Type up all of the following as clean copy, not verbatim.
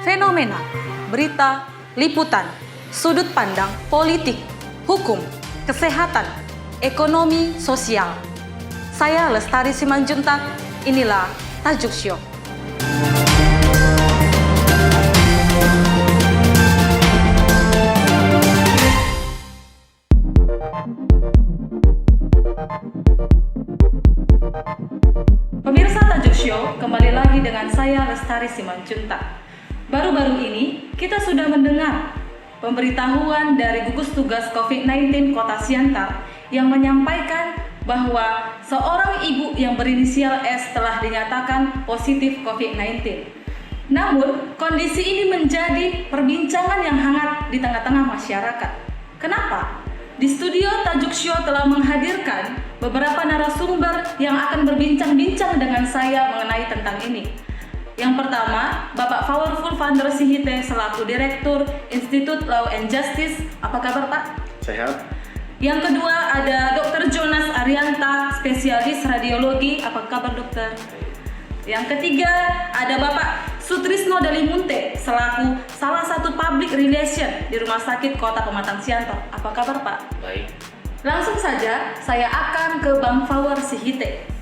fenomena, berita, liputan, sudut pandang, politik, hukum, kesehatan, ekonomi, sosial. Saya Lestari Simanjuntak, inilah Tajuk Show. Pemirsa Tajuk Show, kembali lagi dengan saya Lestari Simanjuntak. Baru-baru ini kita sudah mendengar pemberitahuan dari gugus tugas COVID-19 Kota Siantar yang menyampaikan bahwa seorang ibu yang berinisial S telah dinyatakan positif COVID-19. Namun, kondisi ini menjadi perbincangan yang hangat di tengah-tengah masyarakat. Kenapa? Di studio Tajuk Show telah menghadirkan beberapa narasumber yang akan berbincang-bincang dengan saya mengenai tentang ini. Yang pertama, Bapak Powerful Vander Sihite selaku Direktur Institute Law and Justice. Apa kabar, Pak? Sehat. Yang kedua ada Dr. Jonas Arianta, spesialis radiologi. Apa kabar, dokter? Yang ketiga ada Bapak Sutrisno Dalimunte selaku salah satu public relation di Rumah Sakit Kota Pematang Siantar. Apa kabar, Pak? Baik. Langsung saja saya akan ke Bang Power Sihite.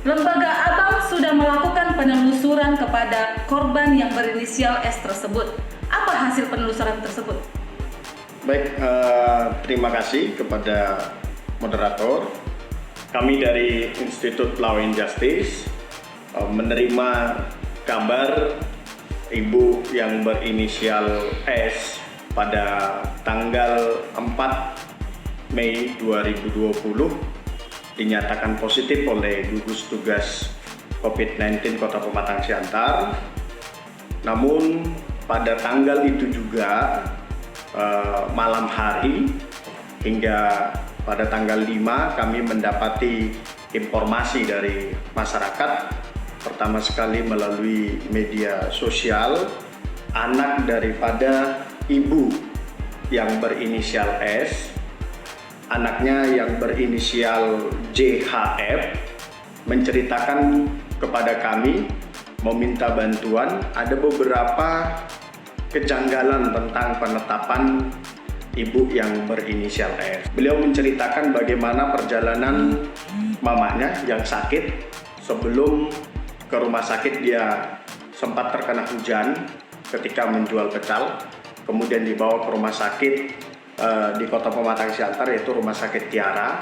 Lembaga Abang sudah melakukan penelusuran kepada korban yang berinisial S tersebut. Apa hasil penelusuran tersebut? Baik, terima kasih kepada moderator. Kami dari Institute Law and Justice menerima kabar ibu yang berinisial S pada tanggal 4 Mei 2020 dinyatakan positif oleh gugus tugas COVID-19 Kota Pematang Siantar. Namun pada tanggal itu juga malam hari hingga pada tanggal 5 kami mendapati informasi dari masyarakat, pertama sekali melalui media sosial, anak daripada ibu yang berinisial S, anaknya yang berinisial JHF menceritakan kepada kami, meminta bantuan. Ada beberapa kejanggalan tentang penetapan ibu yang berinisial S. Beliau menceritakan bagaimana perjalanan mamanya yang sakit. Sebelum ke rumah sakit dia sempat terkena hujan ketika menjual pecel, kemudian dibawa ke rumah sakit di Kota Pematang Siantar, yaitu Rumah Sakit Tiara.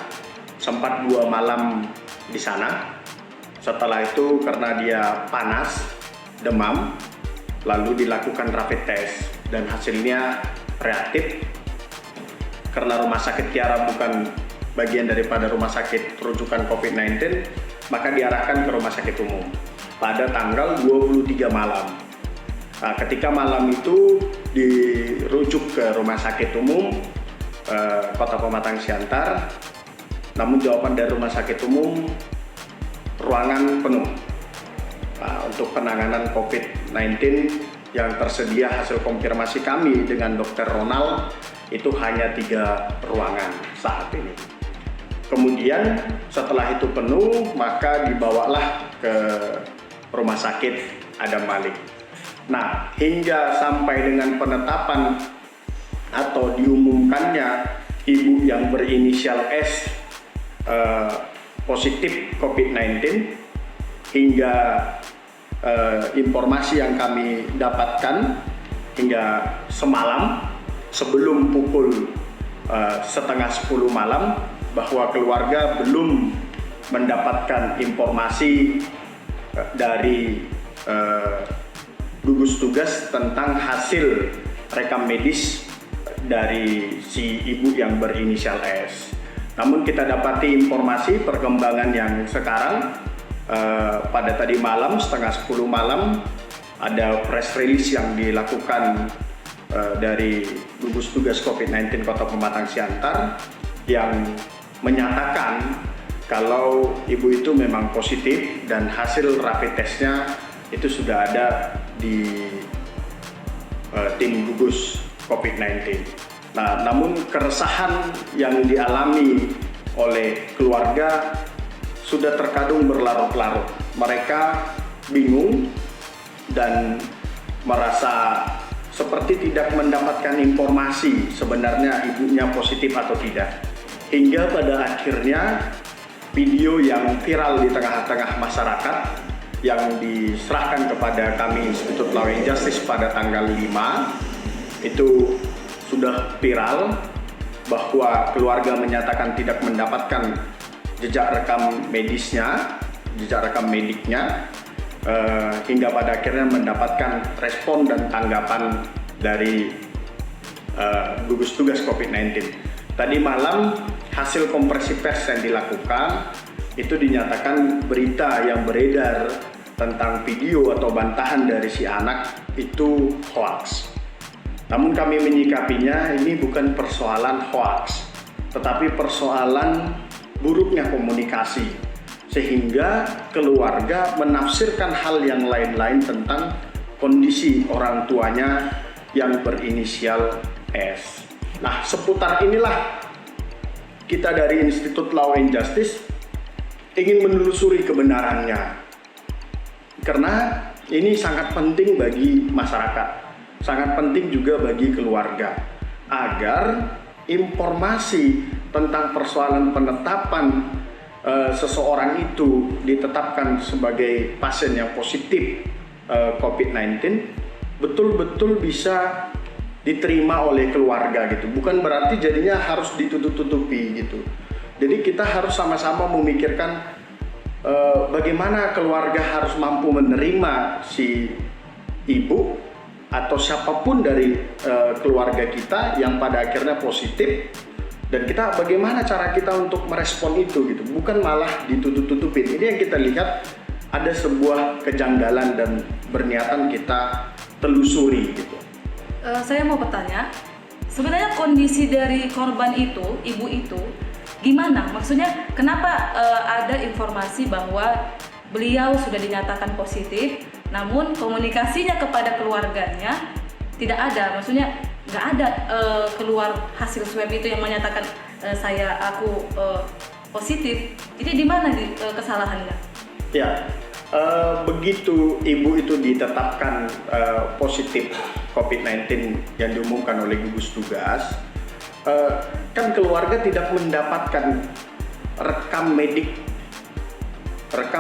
Sempat 2 malam di sana. Setelah itu karena dia panas, demam, lalu dilakukan rapid test dan hasilnya reaktif. Karena Rumah Sakit Tiara bukan bagian daripada rumah sakit rujukan COVID-19, maka diarahkan ke rumah sakit umum pada tanggal 23 malam. Nah, ketika malam itu dirujuk ke rumah sakit umum Kota Pematang Siantar, namun jawaban dari rumah sakit umum ruangan penuh. Nah, untuk penanganan COVID-19 yang tersedia hasil konfirmasi kami dengan Dr. Ronald itu hanya 3 ruangan saat ini. Kemudian setelah itu penuh, maka dibawalah ke Rumah Sakit Adam Malik. Nah, hingga sampai dengan penetapan atau diumumkannya ibu yang berinisial S positif COVID-19, hingga informasi yang kami dapatkan hingga semalam sebelum pukul setengah 10 malam, bahwa keluarga belum mendapatkan informasi dari gugus tugas tentang hasil rekam medis dari si ibu yang berinisial S. Namun kita dapati informasi perkembangan yang sekarang pada tadi malam setengah 10 malam ada press release yang dilakukan dari gugus tugas COVID-19 Kota Pematang Siantar yang menyatakan kalau ibu itu memang positif dan hasil rapid testnya itu sudah ada di tim gugus COVID-19. Nah, namun keresahan yang dialami oleh keluarga sudah terkadung berlarut-larut. Mereka bingung dan merasa seperti tidak mendapatkan informasi sebenarnya ibunya positif atau tidak. Hingga pada akhirnya video yang viral di tengah-tengah masyarakat yang diserahkan kepada kami Institut Law and Justice pada tanggal 5 itu sudah viral, bahwa keluarga menyatakan tidak mendapatkan jejak rekam medisnya, jejak rekam mediknya, hingga pada akhirnya mendapatkan respon dan tanggapan dari gugus tugas COVID-19. Tadi malam hasil konferensi pers yang dilakukan itu dinyatakan berita yang beredar tentang video atau bantahan dari si anak itu hoax. Namun kami menyikapinya ini bukan persoalan hoax, tetapi persoalan buruknya komunikasi, sehingga keluarga menafsirkan hal yang lain-lain tentang kondisi orang tuanya yang berinisial S. Nah, seputar inilah kita dari Institut Law and Justice ingin menelusuri kebenarannya. Karena ini sangat penting bagi masyarakat, sangat penting juga bagi keluarga, agar informasi tentang persoalan penetapan seseorang itu ditetapkan sebagai pasien yang positif COVID-19 betul-betul bisa diterima oleh keluarga gitu. Bukan berarti jadinya harus ditutup-tutupi gitu. Jadi kita harus sama-sama memikirkan bagaimana keluarga harus mampu menerima si ibu atau siapapun dari keluarga kita yang pada akhirnya positif, dan kita bagaimana cara kita untuk merespon itu gitu, bukan malah ditutup-tutupin. Ini yang kita lihat ada sebuah kejanggalan dan berniatan kita telusuri gitu. Saya mau bertanya, sebenarnya kondisi dari korban itu, ibu itu, gimana? Maksudnya kenapa ada informasi bahwa beliau sudah dinyatakan positif, namun komunikasinya kepada keluarganya tidak ada? Maksudnya nggak ada keluar hasil swab itu yang menyatakan aku positif. Jadi di mana kesalahannya? Ya, begitu ibu itu ditetapkan positif COVID-19 yang diumumkan oleh gugus tugas, kan keluarga tidak mendapatkan rekam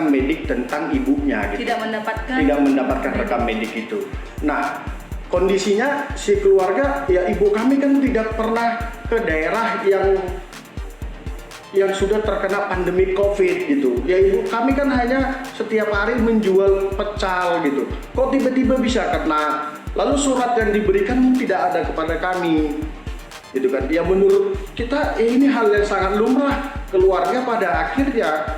medik tentang ibunya gitu. Tidak mendapatkan rekam medik itu. Nah, kondisinya si keluarga, ya ibu kami kan tidak pernah ke daerah yang sudah terkena pandemi COVID gitu. Ya ibu kami kan hanya setiap hari menjual pecel gitu. Kok tiba-tiba bisa kena? Lalu surat yang diberikan tidak ada kepada kami. Gitu kan. Ya menurut kita ini hal yang sangat lumrah. Keluarga pada akhirnya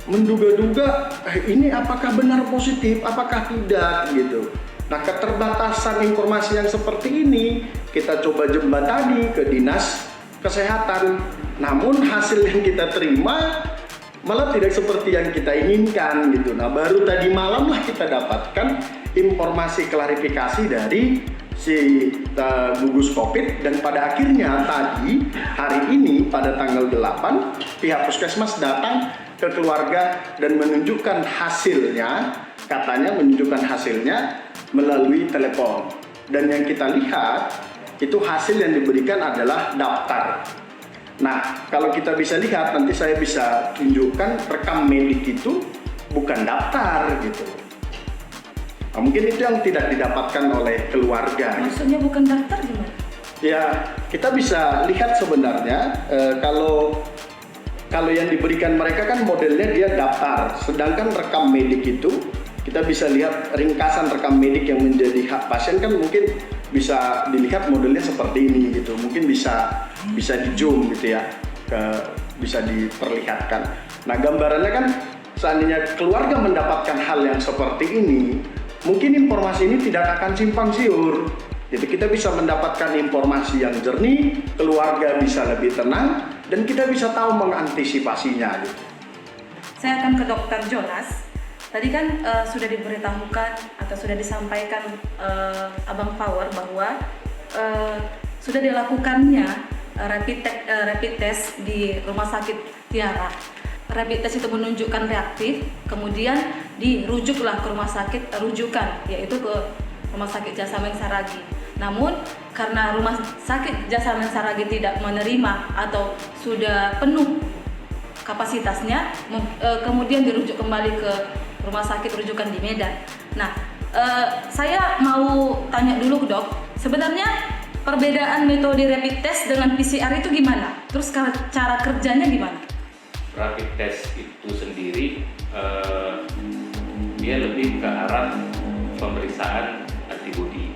menduga-duga ini apakah benar positif, apakah tidak gitu. Nah, keterbatasan informasi yang seperti ini kita coba jembatani ke dinas kesehatan. Namun hasil yang kita terima malah tidak seperti yang kita inginkan gitu. Nah, baru tadi malam lah kita dapatkan informasi klarifikasi dari si gugus COVID, dan pada akhirnya tadi hari ini pada tanggal 8 pihak puskesmas datang ke keluarga dan menunjukkan hasilnya, katanya menunjukkan hasilnya melalui telepon. Dan yang kita lihat itu hasil yang diberikan adalah daftar. Nah, kalau kita bisa lihat, nanti saya bisa tunjukkan rekam medik itu bukan daftar gitu. Nah, mungkin itu yang tidak didapatkan oleh keluarga. Maksudnya gitu. Bukan daftar gimana? Ya, kita bisa lihat sebenarnya kalau yang diberikan mereka kan modelnya dia daftar, sedangkan rekam medik itu kita bisa lihat ringkasan rekam medik yang menjadi hak pasien kan mungkin bisa dilihat modelnya seperti ini gitu. Mungkin bisa di zoom gitu ya, bisa diperlihatkan. Nah, gambarannya kan seandainya keluarga mendapatkan hal yang seperti ini, mungkin informasi ini tidak akan simpang siur. Jadi kita bisa mendapatkan informasi yang jernih, keluarga bisa lebih tenang, dan kita bisa tahu mengantisipasinya gitu. Saya akan ke Dr. Jonas. Tadi kan sudah diberitahukan atau sudah disampaikan Abang Power bahwa sudah dilakukannya rapid test di Rumah Sakit Tiara. Rapid test itu menunjukkan reaktif, kemudian dirujuklah ke rumah sakit rujukan, yaitu ke Rumah Sakit Jasamen Saragi. Namun karena Rumah Sakit Jasamen Saragi tidak menerima atau sudah penuh kapasitasnya, kemudian dirujuk kembali ke rumah sakit rujukan di Medan. Nah, saya mau tanya dulu Dok, sebenarnya perbedaan metode rapid test dengan PCR itu gimana? Terus cara kerjanya gimana? Rapid test itu sendiri dia lebih ke arah pemeriksaan antibodi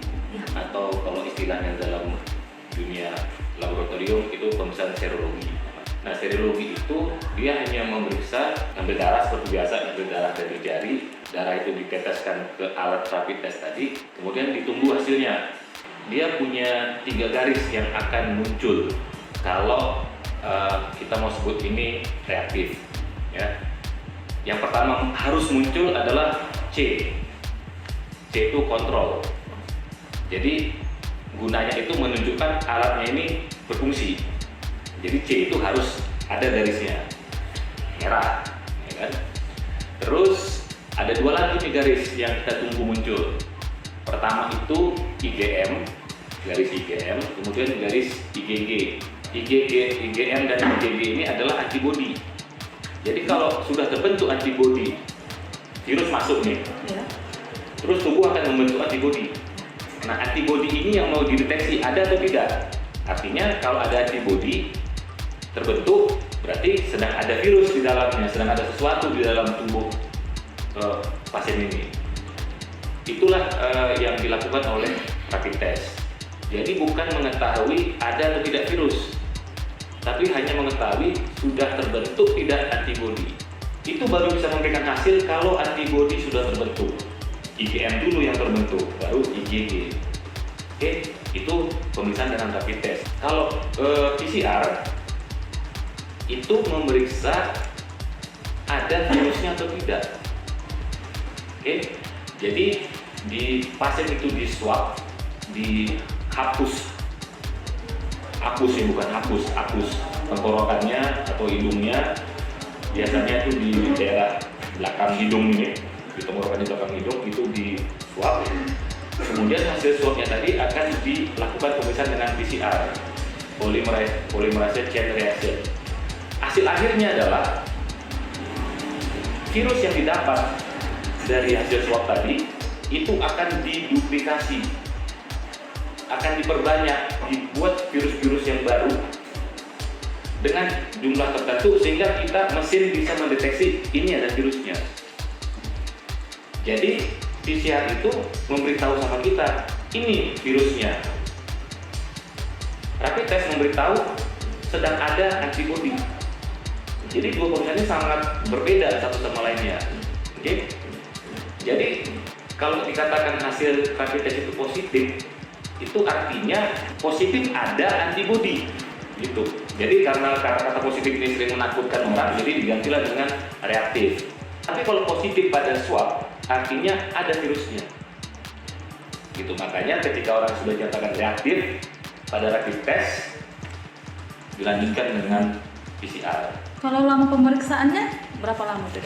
atau kalau istilahnya dalam dunia laboratorium itu pemeriksaan serologi. Nah, serologi itu dia hanya memeriksa, ambil darah seperti biasa, ambil darah dari jari, darah itu diteteskan ke alat rapid test tadi, kemudian ditunggu hasilnya. Dia punya 3 garis yang akan muncul kalau kita mau sebut ini reaktif. Ya. Yang pertama harus muncul adalah C. C itu kontrol. Jadi gunanya itu menunjukkan alatnya ini berfungsi. Jadi C itu harus ada garisnya merah, ya kan? Terus ada 2 lagi nih garis yang kita tunggu muncul. Pertama itu IgM, garis IgM, kemudian garis IgG. IgM dan IgG ini adalah antibodi. Jadi kalau sudah terbentuk antibodi, virus masuk nih, terus tubuh akan membentuk antibodi. Nah, antibodi ini yang mau dideteksi ada atau tidak. Artinya kalau ada antibodi terbentuk, berarti sedang ada virus di dalamnya, sedang ada sesuatu di dalam tubuh pasien ini. Itulah yang dilakukan oleh rapid test. Jadi bukan mengetahui ada atau tidak virus, tapi hanya mengetahui sudah terbentuk tidak antibodi. Itu baru bisa memberikan hasil kalau antibodi sudah terbentuk. IgM dulu yang terbentuk, baru IgG. Oke, itu pemeriksaan dengan rapid test. Kalau PCR itu memeriksa ada virusnya atau tidak. Oke. Jadi di pasien itu di swab, dihapus tenggorokannya atau hidungnya, biasanya itu di daerah belakang hidung ini, di tenggorokan di belakang hidung itu di swab. Kemudian hasil swabnya tadi akan dilakukan pemeriksaan dengan PCR, polymerase chain reaction. Hasil akhirnya adalah virus yang didapat dari hasil swab tadi itu akan diduplikasi, akan diperbanyak, dibuat virus-virus yang baru dengan jumlah tertentu sehingga mesin bisa mendeteksi ini ada virusnya. Jadi PCR itu memberitahu sama kita ini virusnya. Rapid test memberitahu sedang ada antibodi. Jadi dua pemeriksaan sangat berbeda satu sama lainnya. Oke? Jadi kalau dikatakan hasil rapid test itu positif, itu artinya positif ada antibodi, gitu. Jadi karena kata positif ini sering menakutkan orang, jadi digantilah dengan reaktif. Tapi kalau positif pada swab, artinya ada virusnya. Gitu. Makanya ketika orang sudah dinyatakan reaktif pada rapid test, dilanjutkan dengan PCR. Kalau lama pemeriksaannya berapa lama tuh?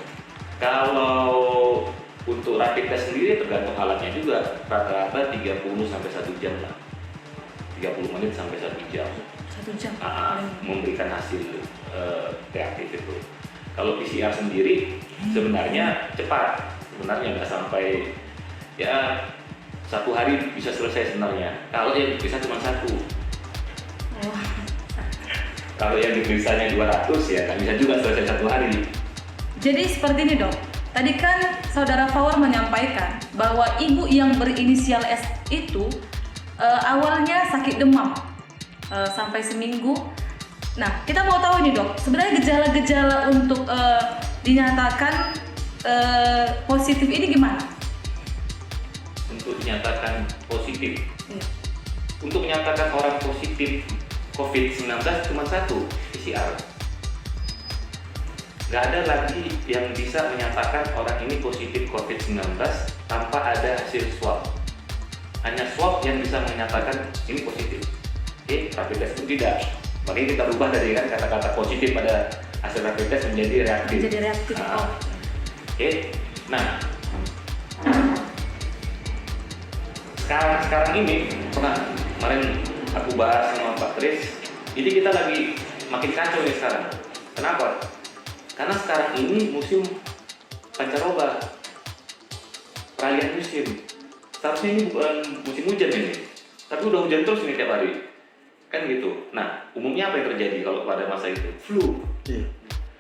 Kalau untuk rapid test sendiri tergantung alatnya juga, rata-rata 30 sampai 1 jam lah. 30 menit sampai 1 jam. 1 jam. Memberikan hasil reaktif itu. Kalau PCR sendiri sebenarnya cepat. Sebenarnya nggak sampai ya 1 hari bisa selesai sebenarnya. Kalau yang bisa cuma 1. Kalau yang diperiksanya 200 ya nggak bisa juga selesai 1 hari. Jadi seperti ini dok, tadi kan saudara Fawar menyampaikan bahwa ibu yang berinisial S itu awalnya sakit demam sampai seminggu. Nah kita mau tahu nih dok, sebenarnya gejala-gejala untuk dinyatakan positif ini gimana? Untuk dinyatakan positif? Iya. Untuk menyatakan orang positif COVID-19 cuma 1, PCR. Nggak ada lagi yang bisa menyatakan orang ini positif COVID-19 tanpa ada hasil swab. Hanya swab yang bisa menyatakan ini positif. Oke, rapid test pun tidak. Makanya kita rubah dari kan kata-kata positif pada hasil rapid test menjadi reaktif. Menjadi reaktif. Nah, oke, nah sekarang ini kemarin aku bahas sama Pak Tris, jadi kita lagi makin kacau nih sekarang. Kenapa? Karena sekarang ini musim pancaroba, peralihan musim. Seharusnya ini bukan musim hujan ini, tapi udah hujan terus nih tiap hari, kan gitu. Nah, umumnya apa yang terjadi kalau pada masa itu? Flu.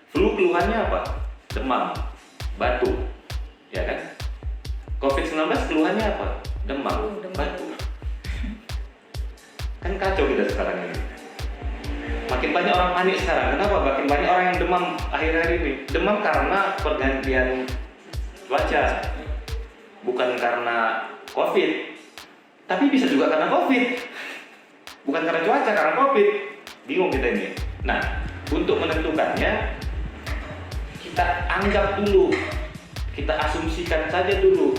Flu keluhannya apa? Demam, batuk, ya kan? COVID-19 keluhannya apa? Demam, batuk. Kan kacau kita sekarang ini. Makin banyak orang panik sekarang. Kenapa? Makin banyak orang yang demam akhir-akhir ini. Demam karena pergantian cuaca, bukan karena COVID. Tapi bisa juga karena COVID. Bukan karena cuaca, karena COVID. Bingung kita ini. Nah, untuk menentukannya, kita anggap dulu, kita asumsikan saja dulu.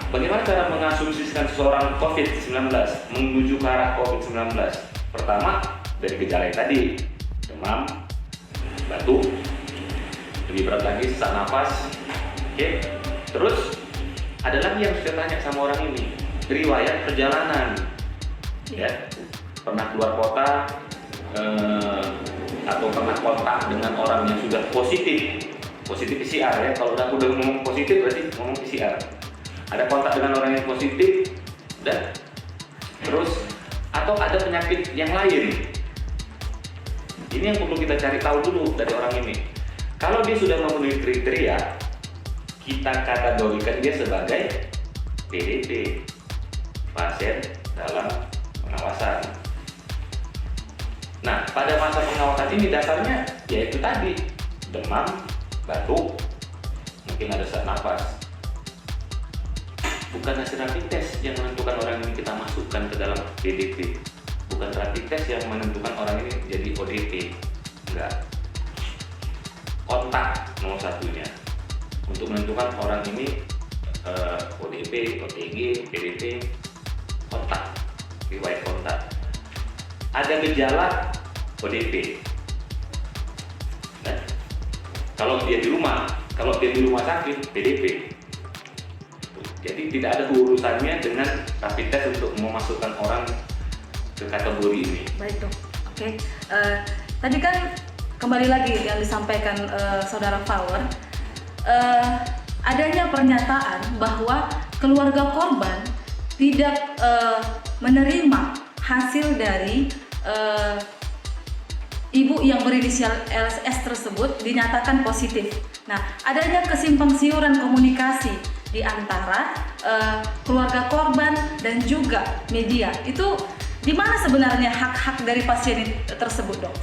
Bagaimana cara mengasumsikan seseorang COVID-19 menuju ke arah COVID-19? Pertama, dari gejala yang tadi, demam, batuk, lebih berat lagi sesak nafas. Oke. Terus ada lagi yang saya tanya sama orang ini, riwayat perjalanan, ya, pernah keluar kota atau pernah kontak dengan orang yang sudah positif PCR ya. Kalau udah ngomong positif berarti ngomong PCR. Ada kontak dengan orang yang positif, dan terus atau ada penyakit yang lain. Ini yang perlu kita cari tahu dulu dari orang ini. Kalau dia sudah memenuhi kriteria, kita kategorikan dia sebagai PDP, pasien dalam pengawasan. Nah, pada masa pengawasan ini dasarnya yaitu tadi, demam, batuk, mungkin ada sesak nafas. Bukan hasil rapid test yang menentukan orang ini kita masukkan ke dalam PDP. Bukan rapid test yang menentukan orang ini jadi ODP. Enggak. Kontak nomor satunya untuk menentukan orang ini ODP, OTG, PDP. Kontak, riwayat kontak. Ada gejala ODP. Nah, kalau dia di rumah sakit PDP. Jadi tidak ada urusannya dengan rapid test untuk memasukkan orang ke kategori ini. Baik dok, oke. Tadi kan kembali lagi yang disampaikan saudara Flower, adanya pernyataan bahwa keluarga korban tidak menerima hasil dari ibu yang berinisial LS tersebut dinyatakan positif. Nah, adanya kesimpangsiuran komunikasi di antara keluarga korban dan juga media. Itu di mana sebenarnya hak-hak dari pasien tersebut, dok?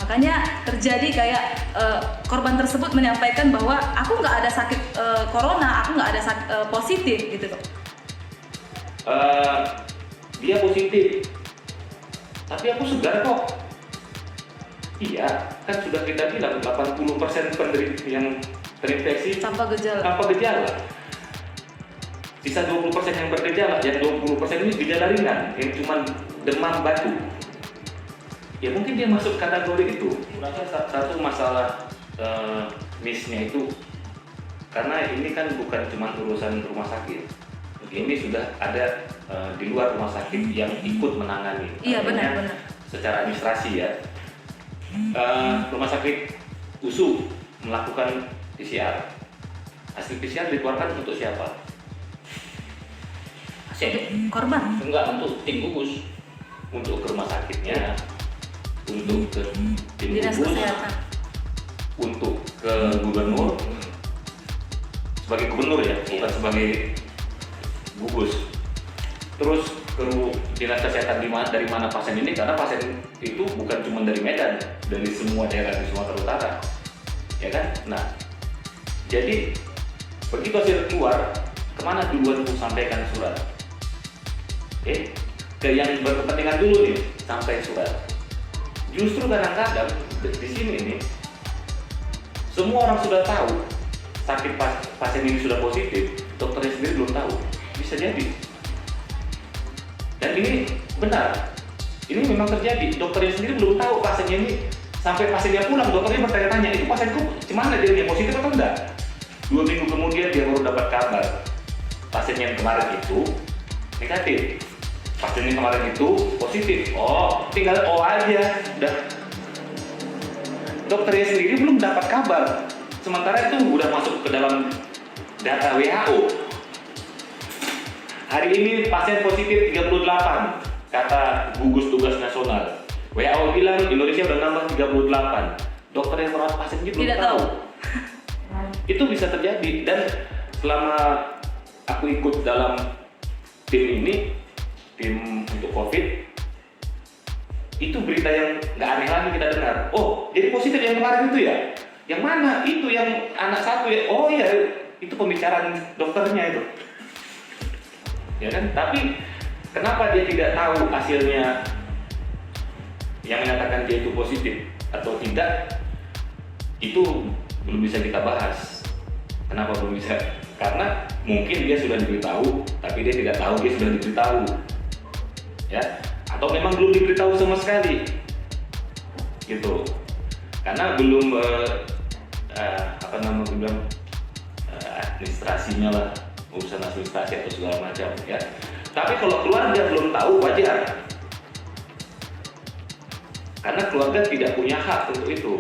Makanya terjadi kayak korban tersebut menyampaikan bahwa aku nggak ada sakit corona, aku nggak ada positif gitu, dok. Dia positif, tapi aku segar kok. Iya, kan sudah kita bilang 80% penderita yang terinfeksi tanpa gejala. Sisa 20% yang bergejala, yang 20% ini gejala ringan, yang cuma demam batuk. Ya mungkin dia masuk kategori itu. Rasa satu masalah miss-nya itu, karena ini kan bukan cuma urusan rumah sakit. Ini sudah ada di luar rumah sakit yang ikut menangani. Iya, benar. Secara administrasi ya. Rumah sakit USU melakukan PCR. Hasil PCR dikeluarkan untuk siapa? Korban? Enggak, untuk tim gugus, untuk ke rumah sakitnya, untuk ke tim dinas gugus, kesehatan, untuk ke gubernur, sebagai gubernur ya, bukan sebagai gugus. Terus ke dinas kesehatan dari mana pasien ini, karena pasien itu bukan cuma dari Medan, dari semua daerah di Sumatera Utara, ya kan? Nah, jadi begitu hasil keluar, kemana duluan sampaikan surat? Ke yang berkepentingan dulu nih sampai surat. Justru kadang-kadang di sini nih semua orang sudah tahu sakit pasien ini sudah positif, dokternya sendiri belum tahu. Bisa jadi. Dan ini benar. Ini memang terjadi. Dokternya sendiri belum tahu pasiennya ini, sampai pasiennya pulang dokternya bertanya-tanya, itu pasienku gimana dia positif atau enggak? 2 minggu kemudian dia baru dapat kabar pasien yang kemarin itu negatif, pasien yang kemarin itu positif. Oh, tinggal O aja, udah. Dokternya sendiri belum dapat kabar, sementara itu udah masuk ke dalam data WHO. Hari ini pasien positif 38, kata gugus tugas nasional. WHO bilang Indonesia udah nambah 38. Dokter yang merawat pasien belum Tidak tahu. tahu. Itu bisa terjadi, dan selama aku ikut dalam tim ini, tim untuk COVID, itu berita yang nggak aneh lagi kita dengar. Oh, jadi positif yang kemarin itu ya? Yang mana? Itu yang anak satu ya? Oh iya, itu pembicaraan dokternya itu. Ya kan? Tapi kenapa dia tidak tahu hasilnya yang menyatakan dia itu positif atau tidak? Itu belum bisa kita bahas. Kenapa belum bisa? Karena mungkin dia sudah diberitahu, tapi dia tidak tahu dia sudah diberitahu, ya? Atau memang belum diberitahu sama sekali, gitu. Karena belum administrasinya lah, urusan administrasi atau segala macam, ya. Tapi kalau keluarga belum tahu, wajar. Karena keluarga tidak punya hak untuk itu.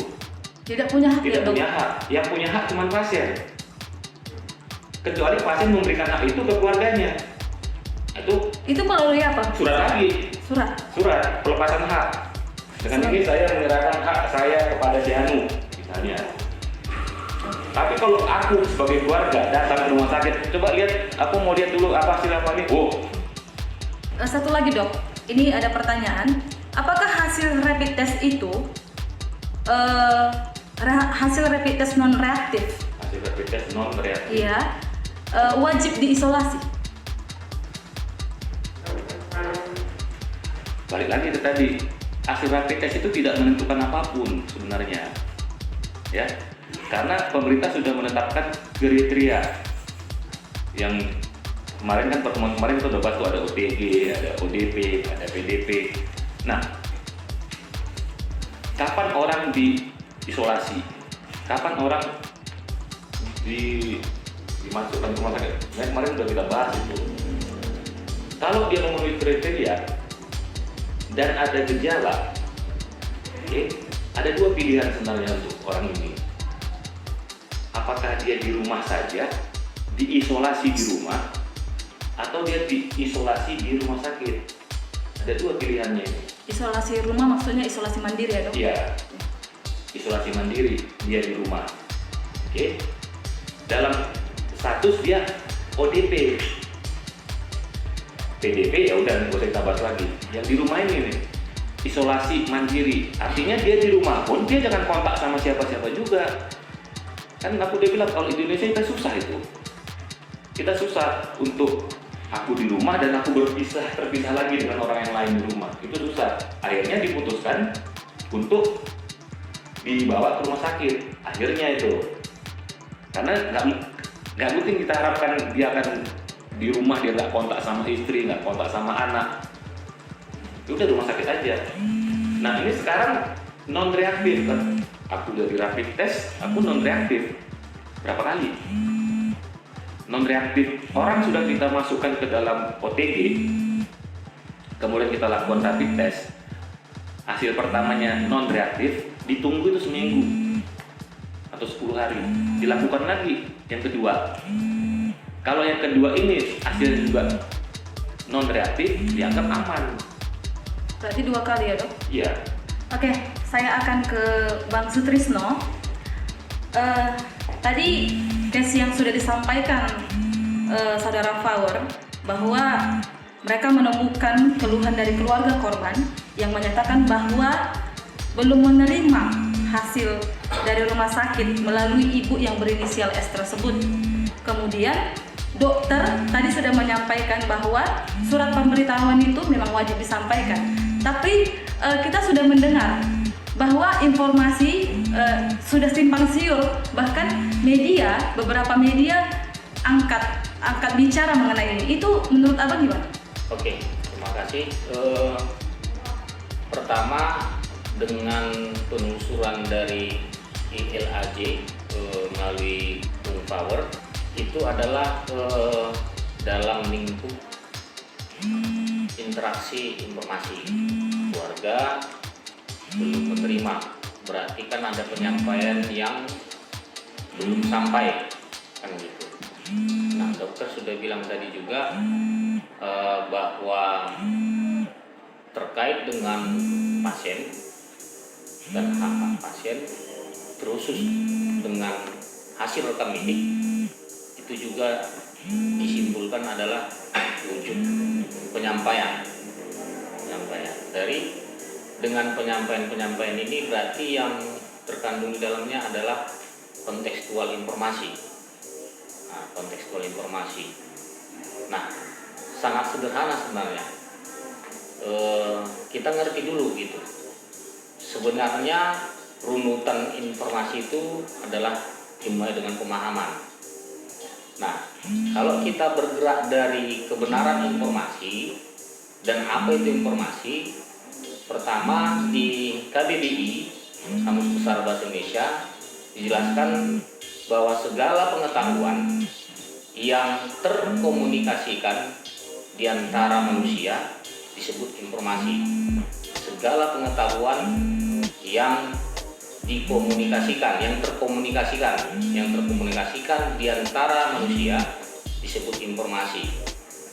Tidak punya hak Tidak ya, Dok? punya hak. Yang punya hak cuma pasien. Kecuali pasien memberikan hak itu ke keluarganya. Itu melalui apa? Surat lagi. Surat pelepasan hak. Dengan ini saya menyerahkan hak saya kepada si Anu, misalnya. Tapi kalau aku sebagai keluarga datang ke rumah sakit, coba lihat, aku mau lihat dulu apa hasil apa nih. Oh. Satu lagi, Dok. Ini ada pertanyaan. Apakah hasil rapid test itu hasil rapid test non reaktif? Hasil rapid test non reaktif. Iya. Wajib diisolasi. Balik lagi ke tadi, hasil rapid test itu tidak menentukan apapun sebenarnya, ya, karena pemerintah sudah menetapkan kriteria yang kemarin kan pertemuan kemarin kita udah bahas tuh, ada OTG, ada ODP, ada PDP. Nah, kapan orang diisolasi? Kapan orang dimasukkan ke rumah sakit? Nah, kemarin udah kita bahas itu. Kalau dia memenuhi kriteria dan ada gejala, ada dua pilihan sebenarnya untuk orang ini. Apakah dia di rumah saja, diisolasi di rumah, atau dia diisolasi di rumah sakit? Ada dua pilihannya ini. Isolasi rumah maksudnya isolasi mandiri ya, Dok? Iya, isolasi mandiri, dia di rumah. Dalam status dia ODP. PDP ya udah nggak usah kita bahas lagi. Yang di rumah ini nih, isolasi mandiri, artinya dia di rumah pun dia jangan kontak sama siapa-siapa juga. Kan aku udah bilang kalau di Indonesia kita susah itu. Kita susah untuk aku di rumah dan aku terpisah lagi dengan orang yang lain di rumah. Itu susah. Akhirnya diputuskan untuk dibawa ke rumah sakit. Akhirnya itu. Karena nggak mungkin kita harapkan dia akan di rumah, dia nggak kontak sama istri, nggak kontak sama anak. Ya udah rumah sakit aja. Nah ini sekarang non reaktif kan? Aku dari rapid test, aku non reaktif. Berapa kali? Non reaktif. Orang sudah kita masukkan ke dalam OTG, kemudian kita lakukan rapid test. Hasil pertamanya non reaktif, ditunggu itu seminggu atau 10 hari. Dilakukan lagi yang kedua. Kalau yang kedua ini hasilnya juga non reaktif, dianggap aman. Berarti 2 kali ya, Dok? Iya. Oke, saya akan ke Bang Sutrisno. Tadi case yang sudah disampaikan Saudara Faur bahwa mereka menemukan keluhan dari keluarga korban yang menyatakan bahwa belum menerima hasil dari rumah sakit melalui ibu yang berinisial S tersebut. Kemudian dokter tadi sudah menyampaikan bahwa surat pemberitahuan itu memang wajib disampaikan. Tapi kita sudah mendengar bahwa informasi sudah simpang siur, bahkan beberapa media angkat bicara mengenai ini. Itu menurut Abang gimana? Oke, terima kasih. Pertama, dengan penelusuran dari ILAJ melalui Bung Power, itu adalah dalam lingkup interaksi informasi. Keluarga belum menerima, berarti kan ada penyampaian yang belum sampai, kan gitu. Nah, dokter sudah bilang tadi juga bahwa terkait dengan pasien dan hak pasien, terusus dengan hasil rekam medik, itu juga disimpulkan adalah wujud penyampaian dari dengan penyampaian ini berarti yang terkandung di dalamnya adalah kontekstual informasi. Kontekstual informasi. Nah, sangat sederhana sebenarnya. Kita ngerti dulu gitu. Sebenarnya runutan informasi itu adalah dimulai dengan pemahaman. Nah, kalau kita bergerak dari kebenaran informasi dan apa itu informasi, pertama di KBBI, Kamus Besar Bahasa Indonesia, dijelaskan bahwa segala pengetahuan yang terkomunikasikan di antara manusia disebut informasi. Segala pengetahuan yang dikomunikasikan, yang terkomunikasikan di antara manusia disebut informasi.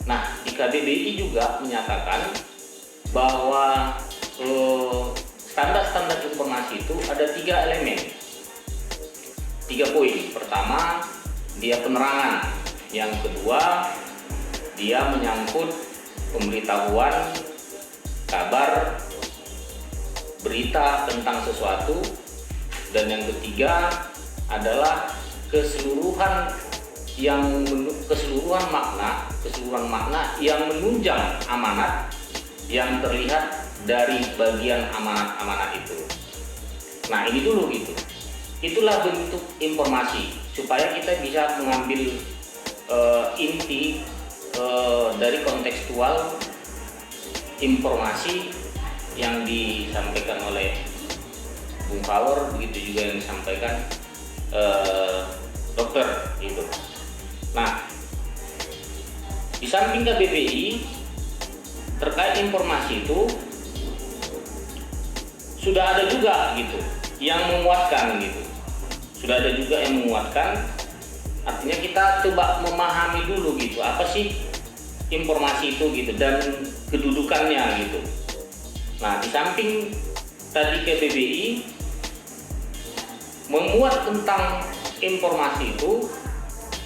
Nah, di KBBI juga menyatakan bahwa standar-standar informasi itu ada 3 elemen, 3 poin. Pertama, dia penerangan. Yang kedua, dia menyangkut pemberitahuan, kabar, berita tentang sesuatu. Dan yang ketiga adalah keseluruhan makna yang menunjang amanat yang terlihat dari bagian amanat itu. Nah, ini dulu gitu. Itulah bentuk informasi supaya kita bisa mengambil inti dari kontekstual informasi yang disampaikan oleh Bung Power, begitu juga yang disampaikan dokter itu. Nah, di samping KBBI terkait informasi itu sudah ada juga gitu yang menguatkan gitu. Sudah ada juga yang menguatkan. Artinya kita coba memahami dulu gitu, apa sih informasi itu gitu dan kedudukannya gitu. Nah, di samping tadi KBBI memuat tentang informasi itu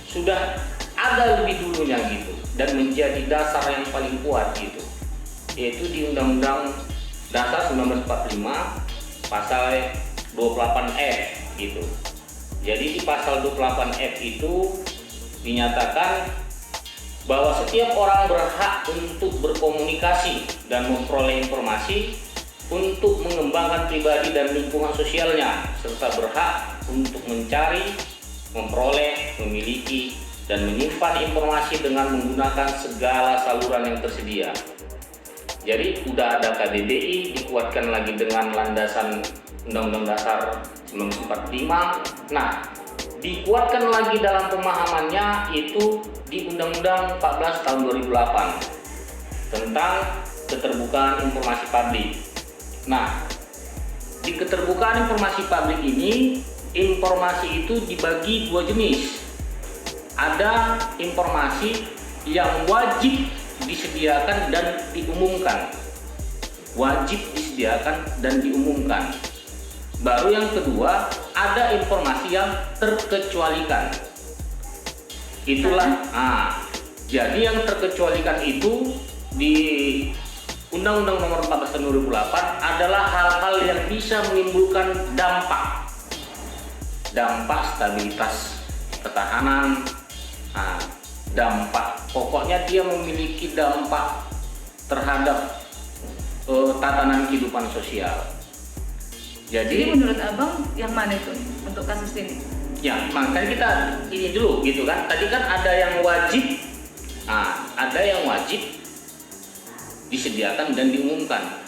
sudah ada lebih dulunya gitu dan menjadi dasar yang paling kuat gitu, yaitu di Undang-Undang Dasar 1945 pasal 28F gitu. Jadi di pasal 28F itu dinyatakan bahwa setiap orang berhak untuk berkomunikasi dan memperoleh informasi untuk mengembangkan pribadi dan lingkungan sosialnya, serta berhak untuk mencari, memperoleh, memiliki, dan menyimpan informasi dengan menggunakan segala saluran yang tersedia. Jadi udah ada KBBI, dikuatkan lagi dengan landasan Undang-Undang Dasar 1945. Nah, dikuatkan lagi dalam pemahamannya itu di Undang-Undang 14 tahun 2008 tentang keterbukaan informasi publik. Nah, di keterbukaan informasi publik ini, informasi itu dibagi 2 jenis. Ada informasi yang wajib disediakan dan diumumkan. Wajib disediakan dan diumumkan. Baru yang kedua, ada informasi yang terkecualikan. Itulah, jadi yang terkecualikan itu di Undang-Undang Nomor 14 Tahun 2008 adalah hal-hal yang bisa menimbulkan dampak stabilitas ketahanan, dampak, pokoknya dia memiliki dampak terhadap tatanan kehidupan sosial. Jadi menurut Abang yang mana itu untuk kasus ini? Ya, makanya kita ini dulu gitu kan. Tadi kan ada yang wajib, ada yang wajib disediakan dan diumumkan.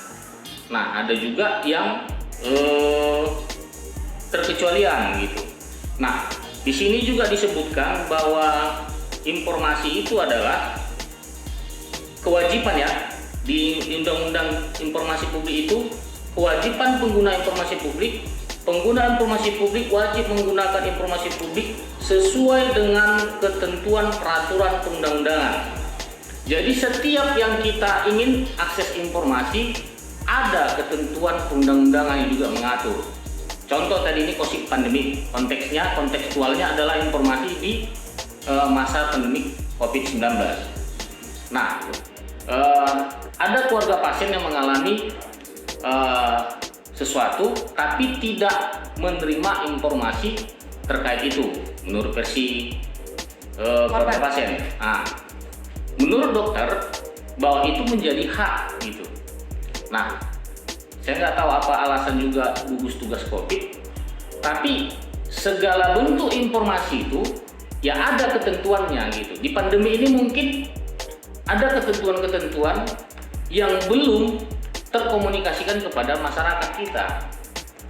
Nah, ada juga yang terkecualian gitu. Nah, di sini juga disebutkan bahwa informasi itu adalah kewajiban ya, di Undang-Undang Informasi Publik itu kewajiban pengguna informasi publik. Pengguna informasi publik wajib menggunakan informasi publik sesuai dengan ketentuan peraturan perundang-undangan. Jadi setiap yang kita ingin akses informasi ada ketentuan perundang-undangan yang juga mengatur. Contoh tadi ini COVID pandemi, kontekstualnya adalah informasi di masa pandemi COVID-19. Nah, ada keluarga pasien yang mengalami sesuatu tapi tidak menerima informasi terkait itu menurut versi keluarga pasien. Nah, menurut dokter bahwa itu menjadi hak gitu. Nah, saya nggak tahu apa alasan juga gugus tugas COVID, tapi segala bentuk informasi itu ya ada ketentuannya gitu. Di pandemi ini mungkin ada ketentuan-ketentuan yang belum terkomunikasikan kepada masyarakat kita.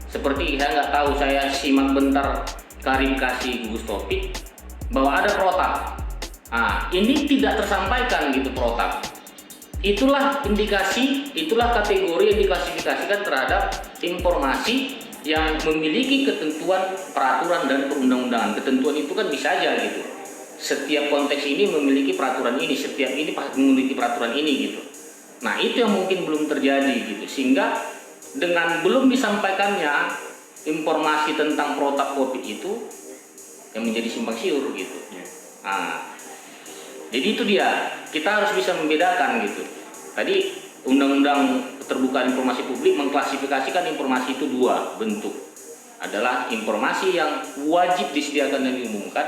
Seperti saya nggak tahu, saya simak bentar klarifikasi gugus topik bahwa ada protap. Nah, ini tidak tersampaikan gitu protap. Itulah indikasi, itulah kategori yang diklasifikasikan terhadap informasi yang memiliki ketentuan peraturan dan perundang-undangan. Ketentuan itu kan bisa aja gitu. Setiap konteks ini memiliki peraturan ini, setiap ini memiliki peraturan ini gitu. Nah, itu yang mungkin belum terjadi gitu, sehingga dengan belum disampaikannya informasi tentang protap COVID itu yang menjadi simpang siur gitu. Nah, jadi itu dia, kita harus bisa membedakan gitu. Tadi Undang-Undang Keterbukaan Informasi Publik mengklasifikasikan informasi itu dua bentuk, adalah informasi yang wajib disediakan dan diumumkan,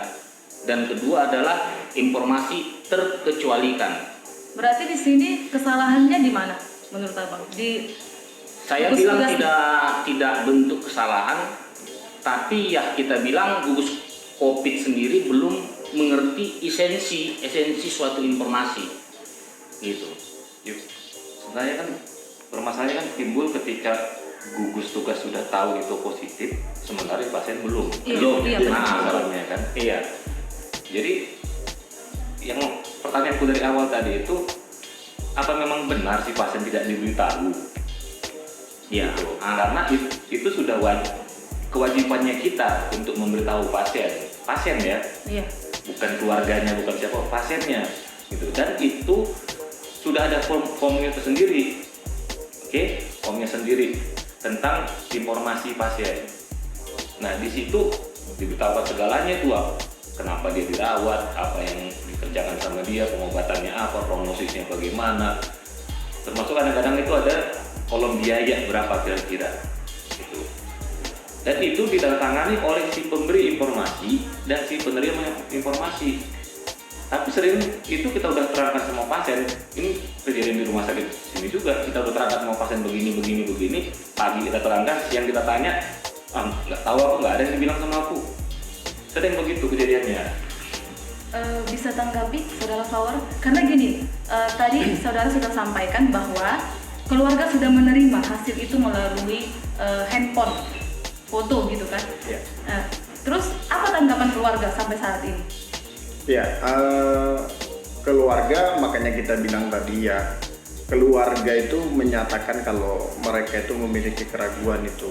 dan kedua adalah informasi terkecualikan. Berarti di sini kesalahannya di mana menurut Abang? Saya bilang tidak bentuk kesalahan, tapi ya kita bilang gugus COVID sendiri belum mengerti esensi suatu informasi gitu. Sebenarnya kan permasalahannya kan timbul ketika gugus tugas sudah tahu itu positif, sementara pasien belum. Iya, masalahnya kan. Iya. Jadi yang pertanyaanku dari awal tadi itu, apa memang benar si pasien tidak diberitahu? Iya. Gitu. Karena itu sudah kewajibannya kita untuk memberitahu pasien ya. Iya. Bukan keluarganya, bukan siapa, pasiennya gitu. Dan itu sudah ada formnya tersendiri. Oke, formnya sendiri tentang informasi pasien. Nah, di situ diberitahukan segalanya itu kenapa dia dirawat, apa yang dikerjakan sama dia, pengobatannya apa, prognosisnya bagaimana. Termasuk kadang-kadang itu ada kolom biaya berapa kira-kira gitu. Dan itu ditandatangani oleh si pemberi informasi dan si penerima informasi. Tapi sering itu kita udah terangkan sama pasien, ini kejadian di rumah sakit sini juga, kita udah terangkan sama pasien begini, pagi kita terangkan, siang kita tanya, nggak tahu aku, nggak ada yang dibilang sama aku. Sering begitu kejadiannya. Bisa tanggapi Saudara Flower? Karena gini, tadi Saudara sudah sampaikan bahwa keluarga sudah menerima hasil itu melalui handphone, foto gitu kan? Ya. Terus apa tanggapan keluarga sampai saat ini? Ya, keluarga, makanya kita bilang tadi ya, keluarga itu menyatakan kalau mereka itu memiliki keraguan itu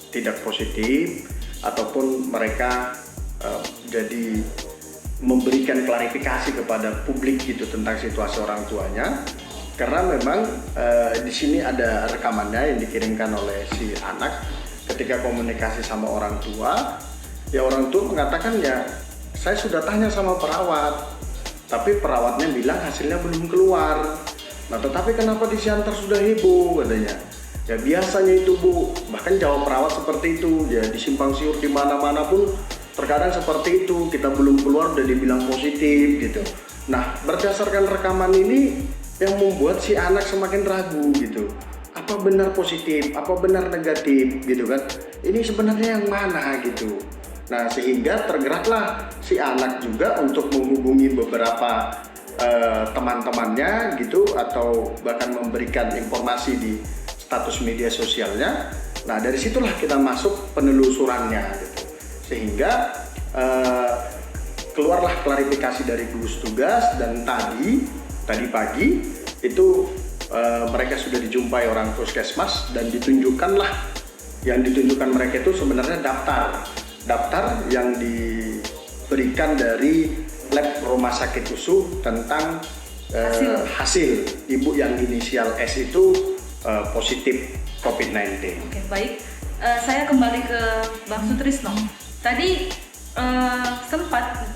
tidak positif, ataupun mereka jadi memberikan klarifikasi kepada publik gitu tentang situasi orang tuanya, karena memang di sini ada rekamannya yang dikirimkan oleh si anak ketika komunikasi sama orang tua. Ya, orang tua mengatakan ya, saya sudah tanya sama perawat, tapi perawatnya bilang hasilnya belum keluar. Nah, tetapi kenapa di Siantar sudah heboh katanya? Ya biasanya itu Bu, bahkan jawab perawat seperti itu. Ya di simpang siur di mana-mana pun terkadang seperti itu, kita belum keluar udah dibilang positif gitu. Nah, berdasarkan rekaman ini yang membuat si anak semakin ragu gitu. Apa benar positif, apa benar negatif gitu kan? Ini sebenarnya yang mana gitu. Nah, sehingga tergeraklah si anak juga untuk menghubungi beberapa teman-temannya gitu, atau bahkan memberikan informasi di status media sosialnya. Nah, dari situlah kita masuk penelusurannya gitu. Sehingga keluarlah klarifikasi dari gugus tugas, dan tadi pagi itu mereka sudah dijumpai orang puskesmas dan yang ditunjukkan mereka itu sebenarnya daftar yang diberikan dari lab rumah sakit USU tentang hasil ibu yang inisial S itu positif COVID-19. Oke, baik. Saya kembali ke Bang Sutrisno. Tadi sempat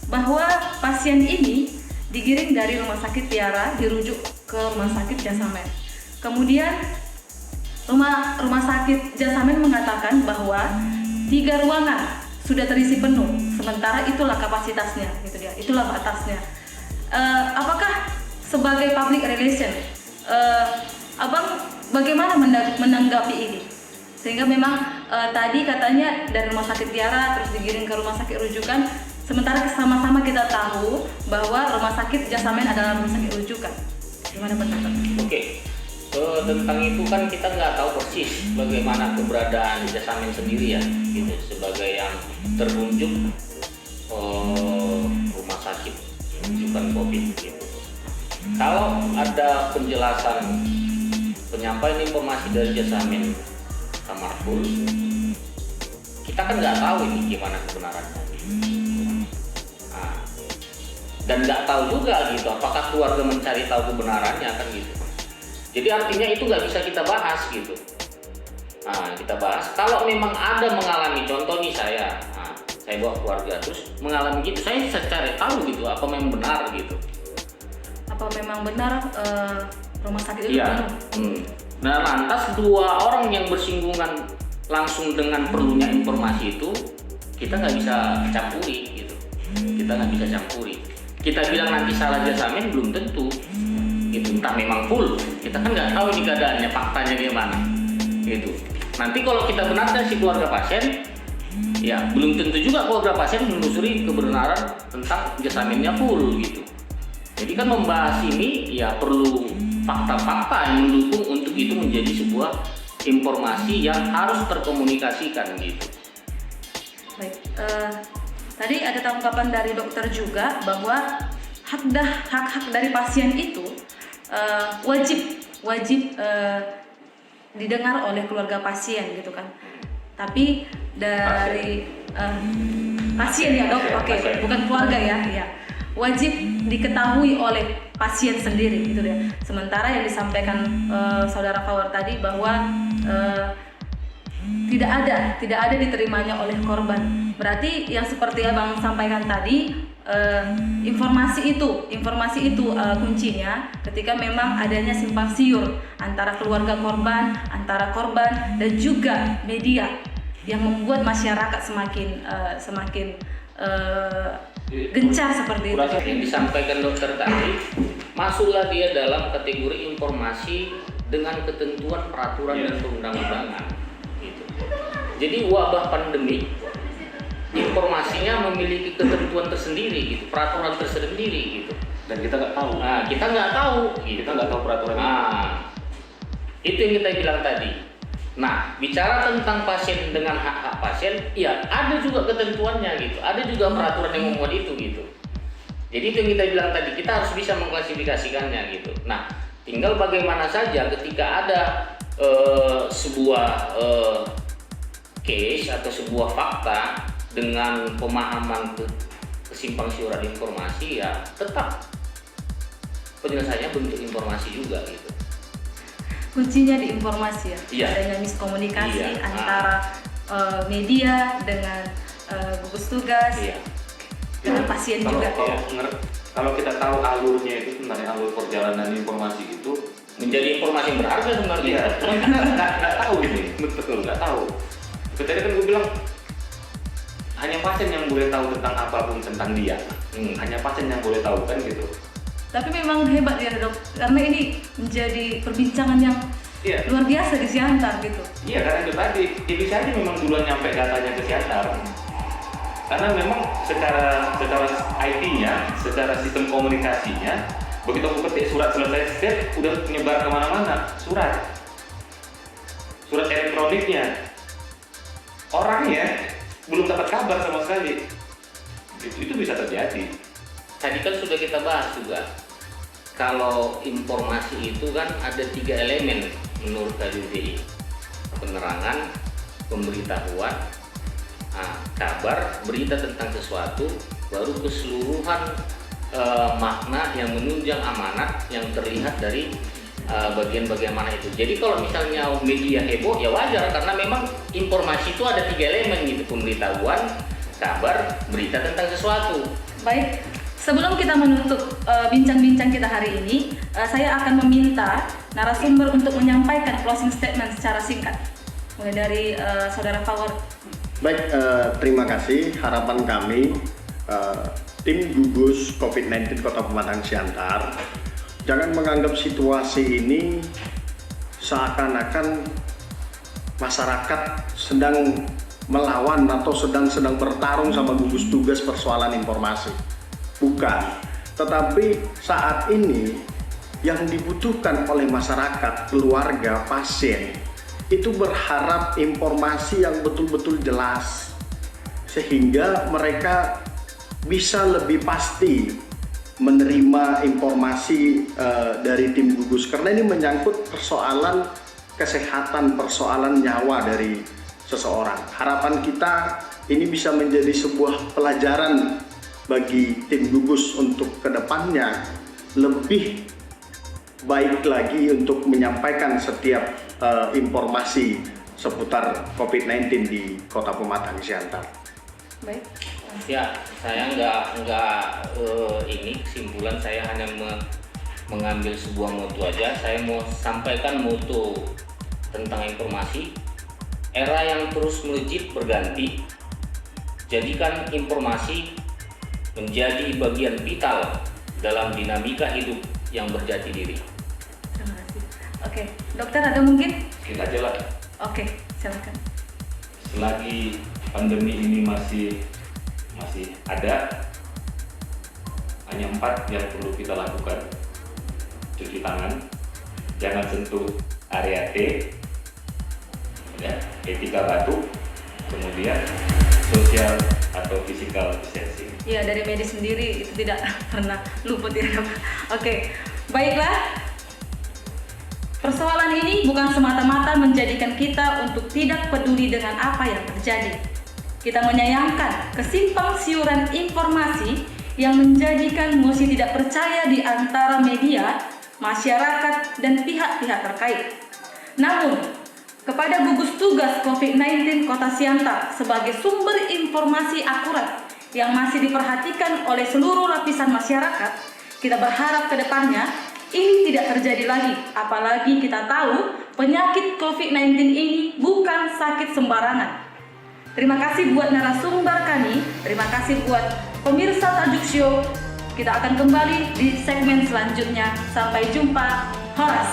bahwa pasien ini digiring dari Rumah Sakit Tiara dirujuk ke Rumah Sakit Jasamen. Kemudian Rumah Sakit Jasamen mengatakan bahwa 3 ruangan sudah terisi penuh, sementara itulah kapasitasnya, gitu dia, itulah batasnya. Apakah sebagai public relation, Abang bagaimana menanggapi ini? Sehingga memang tadi katanya dari Rumah Sakit Tiara terus digiring ke Rumah Sakit Rujukan, sementara sama-sama kita tahu bahwa Rumah Sakit Jasamen adalah rumah sakit rujukan. Gimana pendapat? Oke, tentang itu kan kita nggak tahu persis bagaimana keberadaan Jasamen sendiri ya, gitu, sebagai yang terunjuk rumah sakit rujukan COVID. Gitu. Kalau ada penjelasan penyampaian informasi dari Jasamen kamar full, kita kan nggak tahu ini gimana kebenarannya. Nah, dan nggak tahu juga gitu apakah keluarga mencari tahu kebenarannya kan gitu. Jadi artinya itu nggak bisa kita bahas gitu. Nah, kita bahas kalau memang ada mengalami, contoh nih saya bawa keluarga terus mengalami gitu, saya cari tahu gitu apa memang benar gitu. Apa memang benar rumah sakit itu penuh? Nah, lantas 2 orang yang bersinggungan langsung dengan perlunya informasi itu kita nggak bisa campuri gitu. Kita nggak bisa campuri. Kita bilang nanti salah Jasamen belum tentu. Gitu, entah memang full. Kita kan nggak tahu ini keadaannya, faktanya gimana. Gitu. Nanti kalau kita benarkan si keluarga pasien, ya belum tentu juga keluarga pasien menelusuri kebenaran tentang Jasamennya full gitu. Jadi kan membahas ini ya perlu fakta-fakta yang mendukung untuk itu menjadi sebuah informasi yang harus terkomunikasikan gitu. Baik, tadi ada tanggapan dari dokter juga bahwa hak-hak dari pasien itu wajib didengar oleh keluarga pasien gitu kan. Tapi dari pasien ya dok, oke, bukan keluarga ya. Wajib diketahui oleh pasien sendiri gitu ya. Sementara yang disampaikan saudara Fawar tadi bahwa tidak ada diterimanya oleh korban. Berarti yang seperti Abang sampaikan tadi, informasi itu kuncinya ketika memang adanya simpang siur antara keluarga korban, antara korban dan juga media yang membuat masyarakat semakin gencar seperti itu. Yang disampaikan dokter tadi, masuklah dia dalam kategori informasi dengan ketentuan peraturan dan perundang-undangan. Gitu. Jadi wabah pandemi, informasinya memiliki ketentuan tersendiri, gitu, peraturan tersendiri, gitu. Dan kita nggak tahu. Nah, kita nggak tahu. Gitu. Kita nggak tahu peraturan. Nah, itu yang kita bilang tadi. Nah, bicara tentang pasien dengan hak-hak pasien, ya ada juga ketentuannya gitu, ada juga peraturan yang memuat itu gitu. Jadi itu yang kita bilang tadi, kita harus bisa mengklasifikasikannya gitu. Nah, tinggal bagaimana saja ketika ada sebuah case atau sebuah fakta dengan pemahaman kesimpang siuran informasi, ya tetap penyelesaiannya bentuk informasi juga gitu. Kuncinya di informasi ya, Iya. adanya miskomunikasi Iya. antara media dengan gugus tugas, dengan pasien juga. Kalau kita tahu alurnya itu sebenarnya alur perjalanan informasi itu Menjadi informasi yang berharga sebenarnya. Iya, nggak tahu ini, betul nggak tahu. Tadi kan gue bilang hanya pasien yang boleh tahu tentang apapun tentang dia. Hanya pasien yang boleh tahu kan gitu. Tapi memang hebat ya dok, karena ini menjadi perbincangan yang luar biasa di Siantar gitu. Iya, karena itu tadi, bisa aja memang duluan nyampe datanya ke Siantar. Karena memang secara IT-nya, secara sistem komunikasinya, begitu aku ketik surat selesai step, udah menyebar kemana-mana, surat elektroniknya. Orangnya belum dapat kabar sama sekali. Itu bisa terjadi. Tadi kan sudah kita bahas juga. Kalau informasi itu kan ada 3 elemen menurut KJDI. Penerangan, pemberitahuan, kabar, berita tentang sesuatu, baru keseluruhan makna yang menunjang amanat yang terlihat dari bagian-bagian mana itu. Jadi kalau misalnya media heboh ya wajar, karena memang informasi itu ada 3 elemen gitu, pemberitahuan, kabar, berita tentang sesuatu. Baik, sebelum kita menutup bincang-bincang kita hari ini, saya akan meminta narasumber untuk menyampaikan closing statement secara singkat. Mulai dari Saudara Fawar. Baik, terima kasih. Harapan kami tim gugus COVID-19 Kota Pematang Siantar jangan menganggap situasi ini seakan-akan masyarakat sedang melawan atau sedang bertarung sama gugus tugas persoalan informasi. Bukan, tetapi saat ini yang dibutuhkan oleh masyarakat, keluarga, pasien itu berharap informasi yang betul-betul jelas sehingga mereka bisa lebih pasti menerima informasi dari tim gugus, karena ini menyangkut persoalan kesehatan, persoalan nyawa dari seseorang. Harapan kita ini bisa menjadi sebuah pelajaran bagi tim gugus untuk kedepannya lebih baik lagi untuk menyampaikan setiap informasi seputar COVID-19 di Kota Pematang Siantar. Baik. Ya, saya nggak ini kesimpulan, saya hanya mengambil sebuah moto aja. Saya mau sampaikan moto tentang informasi. Era yang terus melejit berganti. Jadikan informasi menjadi bagian vital dalam dinamika hidup yang berjati diri. Terima kasih. Oke, dokter ada mungkin? Kita aja lah. Oke, silakan. Selagi pandemi ini masih ada, hanya 4 yang perlu kita lakukan. Cuci tangan, jangan sentuh area T, ya, etika batuk, kemudian social atau physical distancing. Iya, dari medis sendiri itu tidak pernah luput ya. Oke, baiklah. Persoalan ini bukan semata-mata menjadikan kita untuk tidak peduli dengan apa yang terjadi. Kita menyayangkan kesimpang siuran informasi yang menjadikan musuh tidak percaya di antara media, masyarakat, dan pihak-pihak terkait. Namun, kepada gugus tugas COVID-19 Kota Siantar sebagai sumber informasi akurat yang masih diperhatikan oleh seluruh lapisan masyarakat, kita berharap ke depannya ini tidak terjadi lagi. Apalagi kita tahu penyakit COVID-19 ini bukan sakit sembarangan. Terima kasih buat narasumber kami, terima kasih buat pemirsa Tajuk Show. Kita akan kembali di segmen selanjutnya. Sampai jumpa. Horas.